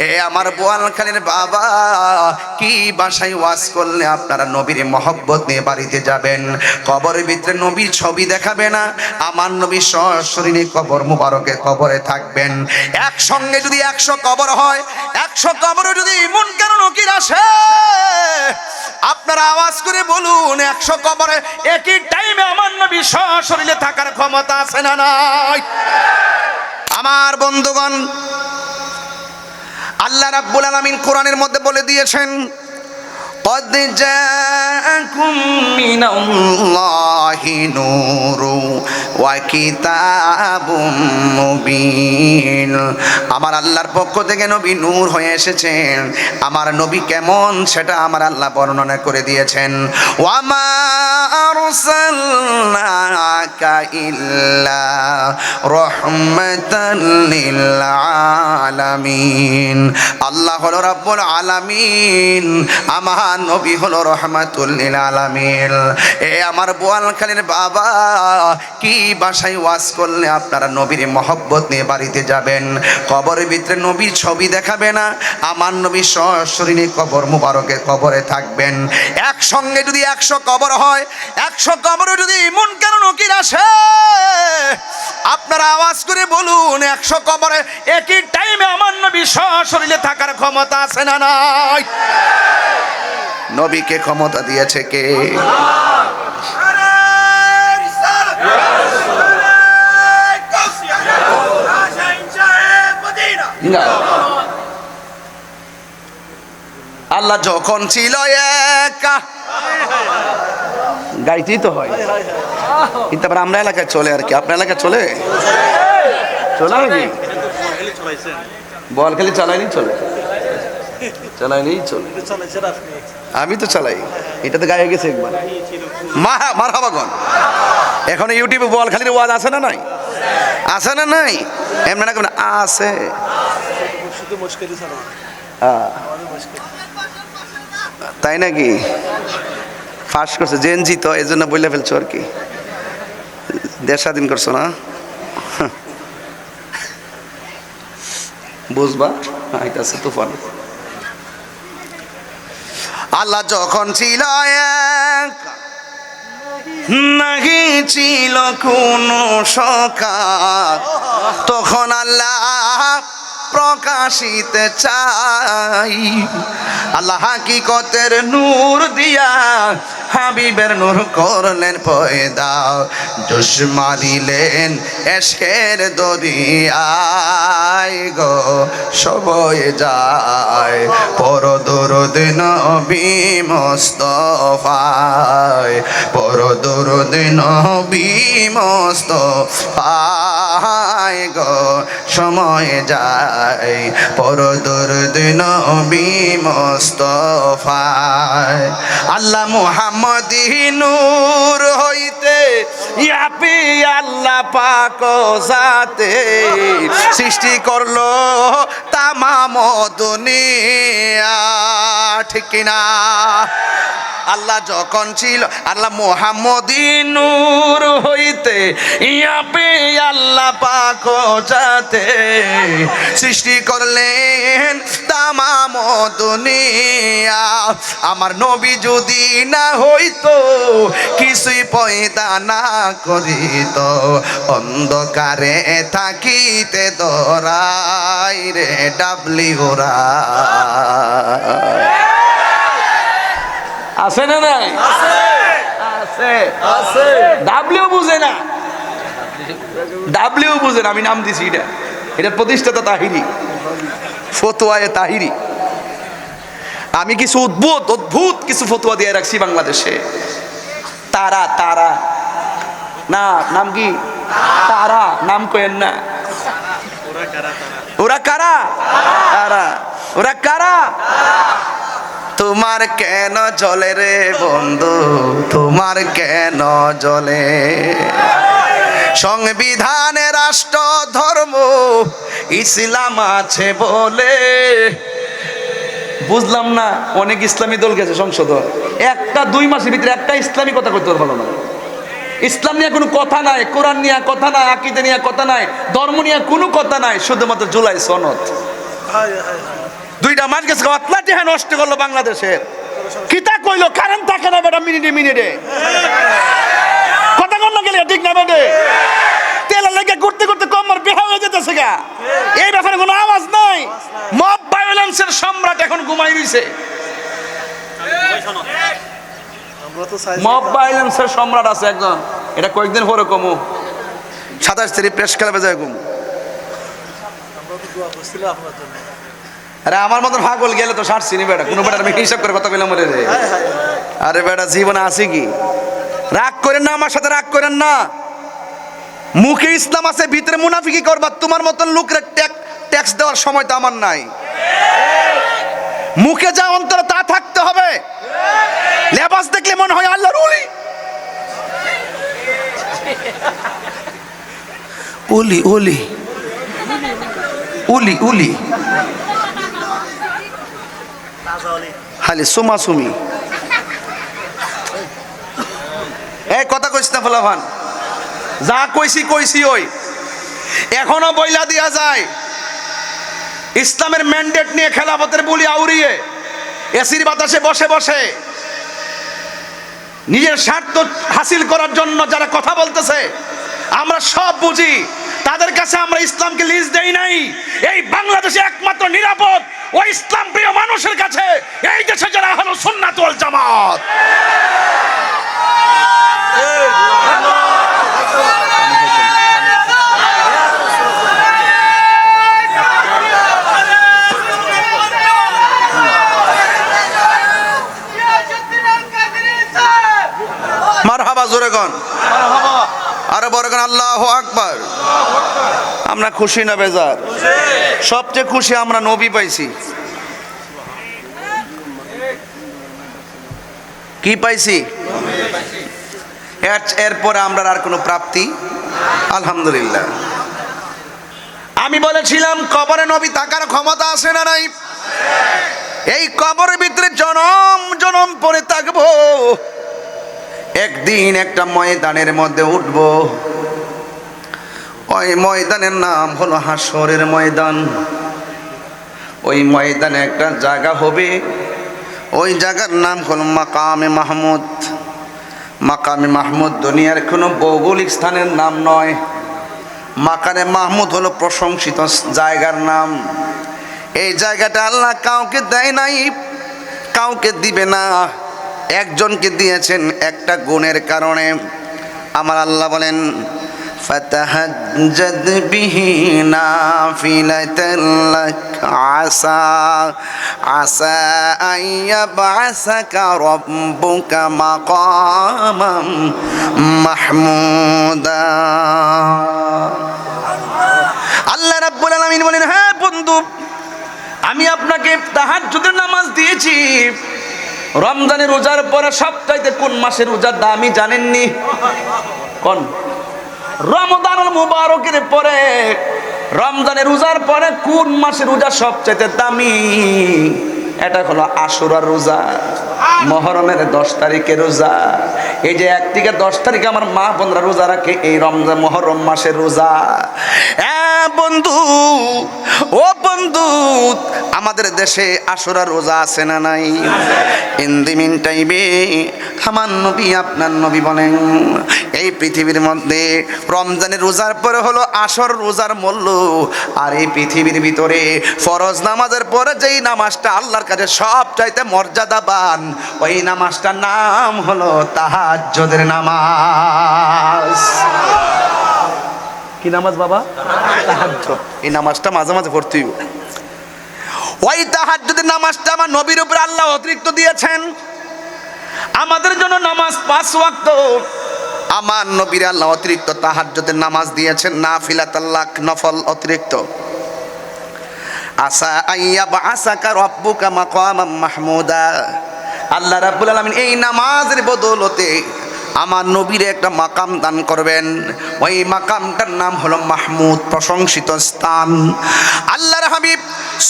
এ আমার বোয়ালখালীর বাবা, কি বাসায় ওয়াজ করলে আপনারা নবীর মহব্বত নিয়ে বাড়িতে যাবেন? কবরের ভিতরে নবীর ছবি দেখাবে না, আমার নবী সশরীরে কবর মুবারকে কবরে থাকবেন। একসঙ্গে যদি 100 কবর হয়, 100 কবরে যদি মুনকার নাকির আসে, আপনারা আওয়াজ করে বলুন 100 কবরে একই টাইমে আমার নবী সশরীরে থাকার ক্ষমতা আছে না নাই? আমার বন্ধুগণ, আল্লাহ রাব্বুল আলামিন কোরআনের মধ্যে বলে দিয়েছেন, قد جاءكم من الله نور وكتاب مبين। আমার আল্লাহর পক্ষ থেকে নবী নূর হয়ে এসেছেন। আমার নবী কেমন সেটা আমার আল্লাহ বর্ণনা করে দিয়েছেন। ওয়ামা আরসালনাকা ইল্লা রাহমাতাল লিল আলামিন। আল্লাহ হলো রাব্বুল আলামিন, আমার নবী হলো রহমাতুল লিল আলামিন। এ আমার বোয়ালখালীর বাবা, কি বাসায় ওয়াজ করলে আপনারা নবীর মহব্বত নিয়ে বাড়িতে যাবেন? কবরের ভিতরে নবীর ছবি দেখাবে না, আমার নবী সশরীরে কবর মুবারকে কবরে থাকবেন। একসঙ্গে যদি 100 কবর হয়, 100 কবরে যদি মুনকার নাকির আসে, আপনারা আওয়াজ করে বলুন 100 কবরে একই টাইমে আমার নবী সশরীরে থাকার ক্ষমতা আছে না নাই? নবীকে ক্ষমতা দিয়েছে কে? আল্লাহ যখন ছিল একা, গাইতেই তো হয়, কিন্তু আবার আমরা এলাকায় চলে আর কি। আপনার এলাকায় চলে চলে নাকি? বোয়ালখালী চালাইনি, চলে চালাইনি, চলে। আমি তো চালাই, এটা তো গায়ে গেছে একবার। মারহাবাগন। এখন ইউটিউবে বোয়ালখালীর ওয়াজ আছে না নাই? আছে না নাই? এমনি না কেমন আছে? তাই নাকি? ফাঁস করছে জেনজি, তো এই জন্য বলে ফেলছো আর কি। দেশ স্বাধীন করছো না, বুঝবা? আছে তুফান। আল্লাহ যখন ছিল এক, নাহি ছিল কোনো সখা, তখন আল্লাহ প্রকাশিতে চাই। আল্লাহ হাকিকতের নূর দিয়া হাবিবের নূর করলেন পয়দা, জোশ মারিলেন এশকের দরিয়ায় গো সবই যায়। পর দরুদ নবী মুস্তাফায়, পর দরুদ নবী মুস্তাফায় গো সময় যায়। পর দরুদ নবী মুস্তাফায়। আল্লাহ মুহাম্মদী নূর হইতে ইয়াপি আল্লাহ পাক জাতে সৃষ্টি করলো তামাম দুনিয়া, ঠিক কিনা? আল্লাহ যখন ছিল, আল্লাহ মুহাম্মদী নূর হইতে ইয়াপি আল্লাহ পাক জাতে সৃষ্টি করলেন তামাম দুনিয়া। আমার নবী যদি না হইতো, কিছুই পয়দা না করিত, অন্ধকারে থাকিতে দরাই রে ডাবলি ওরা। আছে না নাই? আছে, আছে। ডাবলিউ বুঝে না, ডাবলিউ বুঝে না। আমি নাম দিছি এটা, এটা প্রতিষ্ঠাতা তাহিরি, ফতোয়ায়ে তাহিরি। আমি কিছু অদ্ভুত কিছু ফতোয়া দিয়ে রাখছি বাংলাদেশে। তারা তারা না, নাম কি? তারা নাম কইেন না। ওরা কারা? তারা। ওরা কারা? তোমার কেন জ্বলে রে বন্ধু, তোমার কেন জ্বলে? সংবিধানে রাষ্ট্র ধর্ম ইসলাম আছে বলে। বুঝলাম না, অনেক ইসলামী দল গেছে সংসদ, একটা 2 মাসের ভিতরে একটা ইসলামী কথা করতে পারলো না। ইসলাম নিয়ে কোনো কথা নাই, কোরআন নিয়ে কথা নাই, আকীদা নিয়ে কথা নাই, ধর্ম নিয়ে কোনো কথা নাই, শুধুমাত্র জুলাই সনদ। 2টা মাস গেছে অতলা টিহা নষ্ট করলো বাংলাদেশের। কিতা কইলো কারেন্ট থাকে না বেটা মিনিটে মিনিটে, কথা কন না গেলে ঠিক না বেটে, তেলের লেগে ঘুরতে ঘুরতে কমর বেহা হয়ে যেতেছে গা, এই ব্যাপারে কোনো আওয়াজ নাই। মব ভায়োলেন্সের সম্রাট এখন ঘুমাই রইছে, মব ভায়োলেন্সের সম্রাট আছে একজন, এটা কয়েকদিন পরে কমু 27 তারিখ প্রেস ক্লাবে যায় কমু। আরে আমার মতন পাগল গেলে তো সারছি নি বেটা, কোনো বেটার আমি হিসাব করে কথা কইলাম রে। আরে বেটা জীবনে আছে কি, রাগ করেন না আমার সাথে, রাগ করেন না। মুখে ইসলাম আছে, ভিতরে মুনাফিকি করবা। তোমার মতন লোকরে ট্যাক্স দেওয়ার সময় তো আমার নাই। মুখে যা অন্তরে তা থাকতে হবে। লেবাস দেখলে মনে হয় আল্লাহর ওলি, ওলি ওলি উলি উলি খালি সুমাসুমি। এই কথা কইস না ফলাফান, যা কইছি কইছি ওই। এখনো বইলা দিয়া যায় ইসলামের ম্যান্ডেট নিয়ে খেলাফতের বুলি আউরিয়ে এসির বাতাসে বসে বসে নিজের স্বার্থ হাসিল করার জন্য যারা কথা বলতেছে, আমরা সব বুঝি। তাদের কাছে আমরা ইসলামকে লিজ দেই নাই। এই বাংলাদেশে একমাত্র নিরাপদ ওই ইসলাম প্রিয় মানুষের কাছে, এই দেশে যারা হলো সুন্নাত ওয়াল জামাত। মারহাবা, জোরে কোন আরে বড় কোন আল্লাহু আকবার। আমরা খুশি না বেজার? সবচেয়ে খুশি আমরা নবী পাইছি। কি পাইছি? এরপরে আমরা আর কোনো প্রাপ্তি আলহামদুলিল্লাহ। আমি বলেছিলাম কবরে নবী থাকার ক্ষমতা আছে না নাই? এই কবরের ভিতরে জনম জনম পরে থাকবো, একদিন একটা ময়দানের মধ্যে উঠব। ওই ময়দানের নাম হলো হাসরের ময়দান। ওই ময়দানে একটা জায়গা হবে, ওই জায়গার নাম হলো মাকামে মাহমুদ। মাকামে মাহমুদ দুনিয়ার কোনো ভৌগোলিক স্থানের নাম নয়। মাকামে মাহমুদ হলো প্রশংসিত জায়গার নাম। এই জায়গাটা আল্লাহ কাউকে দেয় নাই, কাউকে দিবে না। একজনকে দিয়েছেন একটা গুণের কারণে। আমার আল্লাহ বলেন ফাতাহাজ্জাদ বিহি নাফিলাতাল লাক আসা আইয়াবআসাকা রাব্বুকা মাকামাম মাহমুদা। আল্লাহ রাব্বুল আলামিন বলেন, হ্যাঁ বন্ধু, আমি আপনাকে তাহাজ্জুদের নামাজ দিয়েছি। রমজানের রোজার পরে সবচাইতে কোন মাসের রোজার দামি জানেননি? কোন? রমজানুল মুবারকের পরে, রমজানের রোজার পরে কোন মাসের রোজা সবচাইতে দামি? এটা হলো আশুরার রোজা, মুহররমের 10 তারিখের রোজা। এই যে 1 থেকে 10 তারিখে আমার মা বোনরা রোজা রাখে, এই রমজান মুহররম মাসের রোজা। বন্ধু, ও বন্ধু, আমাদের দেশে আশুরার রোজা আছে না নাই? ইন দি মিন টাইমে আমার নবী, আপনার নবী বলেন, এই পৃথিবীর মধ্যে রমজানের রোজার পরে হলো আসর রোজার মূল্য। আর এই পৃথিবীর ভিতরে ফরজ নামাজের পরে যেই নামাজটা আল্লাহর কাছে সবচাইতে মর্যাদাবান, ওই নামাজটার নাম হলো তাহাজ্জুদের নামাজ। কি নামাজ বাবা? তাহাজ্জুদ। এই নামাজটা মাঝে মাঝে পড়তে হইব। ওই তাহাজ্জুদের নামাজটা আমার নবীর উপর আল্লাহ অতিরিক্ত দিয়েছেন। আমাদের জন্য নামাজ 5 ওয়াক্ত, আমার নবীর আল্লাহ অতিরিক্ত তাহাজ্জুদের নামাজ দিয়েছেন, নাফিলাতাল লাক, নফল অতিরিক্ত। আসা আইয়াবআসাকা রাব্বুকা মাকামাম মাহমুদা। আল্লাহ রাব্বুল আলামিন এই নামাজের বদৌলতে আমার নবীর একটা মাকাম দান করবেন। ওই মাকামটার নাম হলো মাহমুদ, প্রশংসিত স্থান। আল্লাহর হাবিব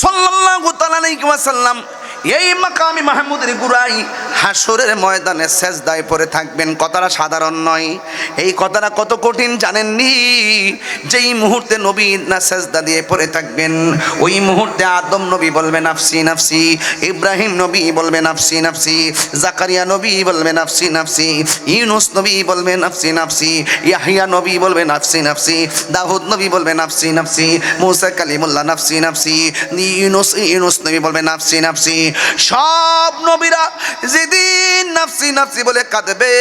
সাল্লাল্লাহু তাআলা আলাইহি ওয়াসাল্লাম এই মাকামে মাহমুদের গুড়াই হাসরের ময়দানে সেজদায় পড়ে থাকবেন। কথাটা সাধারণ নয়, এই কথাটা কত কঠিন জানেননি? যেই মুহূর্তে নবী না সেজদা দিয়ে পড়ে থাকবেন, ওই মুহূর্তে আদম নবী বলবে নাফসি নাফসি, ইব্রাহিম নবী বলবে নাফসি নাফসি, জাকারিয়া নবী বলবে নাফসি নাফসি, ইউনুস নবী বলবে নাফসি নাফসি, ইয়াহিয়া নবী বলবে নাফসি নাফসি, দাউদ নবী বলবে নাফসি নাফসি, মুসা কালিমুল্লাহ নাফসি নাফসি, ইউনুস নবী বলবে নাফসি নাফসি। সব নবীরা যেদিন নাফসি নাফসি বলে কাঁদবে,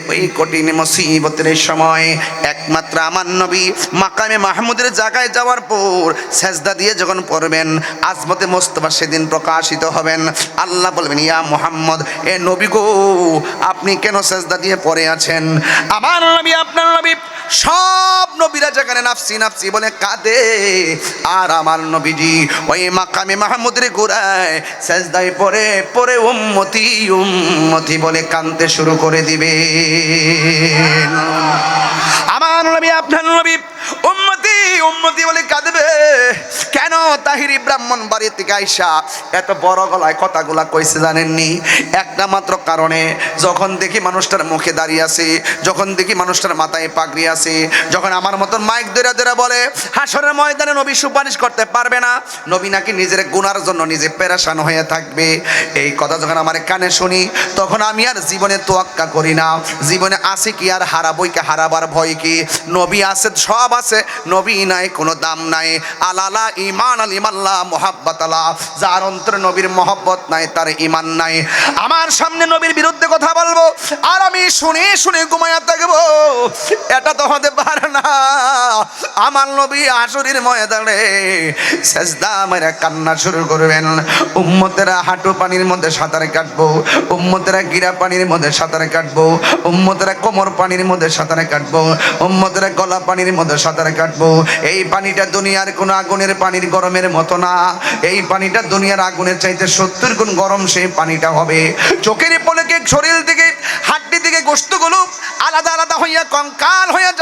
ওই কঠিন মুসিবতের সময় একমাত্র আমার নবী মাকামে মাহমুদের জায়গায় যাওয়ার পর সেজদা দিয়ে যখন পড়বেন, আজমতে মোস্তফা সেদিন প্রকাশিত হবেন। আল্লাহ বলবেন, ইয়া মুহাম্মদ, এ নবী গো, আপনি কেন সেজদা দিয়ে পড়ে আছেন? আমার নবী, আপনার নবী, সব নবীরা যেখানে নাফসি নাফসি বলে কাঁদে, আর আমার নবীজি ওই মাকামে মাহমুদের গোড়ায় সেজদায় পড়ে পড়ে উম্মতি উম্মতি বলে কাঁদতে শুরু করে দিবে। আমার নবী, আপনার নবী উম্মতি উম্মতি বলে কাঁদবে কেন? তাহিরি ব্রাহ্মণ বাড়ি থেকে আইসা এত বড় গলায় কথাগুলা কইছে জানেননি? একটা মাত্র কারণে, যখন দেখি মানুষটার মুখে দাঁড়িয়ে আছে, যখন দেখি মানুষটার মাথায় পাগড়ি আছে, যখন আমার মতন মাইক ধরে ধরে বলে হাসরের ময়দানে নবী সুপারিশ করতে পারবে না, নবী নাকি নিজের গুনার জন্য নিজে পেরেশান হয়ে থাকবে, এই কথা যখন আমার কানে শুনি, তখন আমি আর জীবনে তোয়াক্কা করি না। জীবনে আছে কি আর হারাবই কি, হারাবার ভয় কি? নবী আছে, সব আছে, নবী নাই কোনো দাম নাই। আলালা ইমান আল ইমাল্লাহ মোহাব্বত আলা, যার অন্তরে নবীর মহব্বত নাই তার ইমান নাই। আমার সামনে নবীর বিরুদ্ধে কথা বলবো আর আমি শুনে শুনে ঘুমায়া থাকবো, এটা তো হতে পারে না। আমার নবী হাসরের ময়দানে সেজদা মেরে কান্না শুরু করবেন। উম্মতেরা হাঁটু পানির মধ্যে সাঁতার কাটবো, উম্মতেরা গিরা পানির মধ্যে সাঁতার কাটবো, উম্মতেরা কোমর পানির মধ্যে সাঁতার কাটবো, উম্মতেরা গলা পানির মধ্যে সাঁতার কাটবো। এই পানিটা দুনিয়ার কোন আগুনের পানির গরমের মতো না, এই পানিটা দুনিয়ার আগুনের চাইতে 70 গুণ গরম সেই পানিটা হবে। চোখের পলকে শরীর থেকে হাড্ডি থেকে গোশতগুলো আলাদা আলাদা হইয়া কঙ্কাল হইয়া